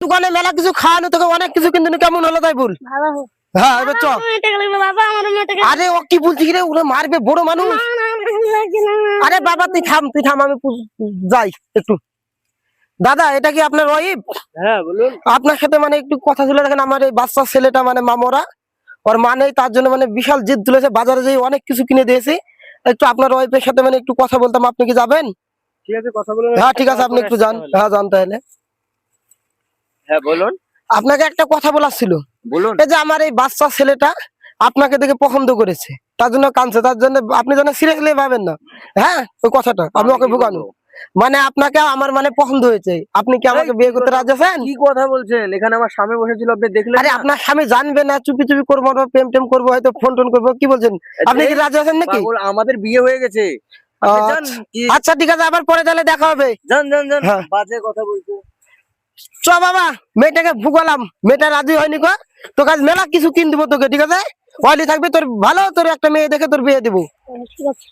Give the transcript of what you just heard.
দোকানে মেলা কিছু খাওয়ানো, তোকে অনেক কিছু কিন্তু কেমন হলো তাই বল। হ্যাঁ এবার চ। আরে ও কি বলছি রে, ওরা মারবে বড় মানুষ। আরে বাবা তুই থাম আমি যাই একটু। দাদা এটা কি আপনার ওয়াইফ? হ্যাঁ বলুন। আপনার সাথে মানে একটু কথা ছিল। দেখেন আমার এই বাচ্চা ছেলেটা মানে মামরা ওর মানে তার জন্য মানে বিশাল জিদ তুলেছে, বাজারে যেয়ে অনেক কিছু কিনে দিয়েছি। একটু আপনার ওয়াইফের সাথে মানে একটু কথা বলতাম, আপনি কি যাবেন? ঠিক আছে কথা বলুন। হ্যাঁ ঠিক আছে, আপনি একটু যান। হ্যাঁ যান তাহলে। হ্যাঁ বলুন। আপনাকে একটা কথা বলার ছিল। বলুন। এই যে আমার এই বাচ্চা ছেলেটা আপনাকে দেখে পছন্দ করেছে, তার জন্য কাঁদছে, তার জন্য আপনি যেন সিরিয়াসলি ভাবেন না। হ্যাঁ ওই কথাটা আমি ওকে ভুগানো মানে আপনাকে আমার মানে পছন্দ হয়েছে। আপনি কি আমাকে বিয়ে করতে রাজি আছেন? কি কথা বলছেন? এখানে আমার স্বামী বসেছিল, আপনি দেখলেন? আরে আপনার স্বামী জানবে না, চুপি চুপি করবো, প্রেম টেম করবো, হয়তো ফোন টোন করবো, কি বলছেন? আপনি কি রাজি আছেন নাকি? আমাদের বিয়ে হয়ে গেছে। আচ্ছা ঠিক আছে, আবার পরে তাহলে দেখা হবে। যান যান যান, বাজে কথা বলছো। চ বাবা, মেয়েটাকে ভুগালাম, মেয়েটা রাজি হয়নি গো। তোর কাছে মেলা কিছু কিন দিবো তোকে, ঠিক আছে? ওয়ালি থাকবে তোর ভালো, তোর একটা মেয়ে দেখে তোর বিয়ে দিবো। ঠিক আছে।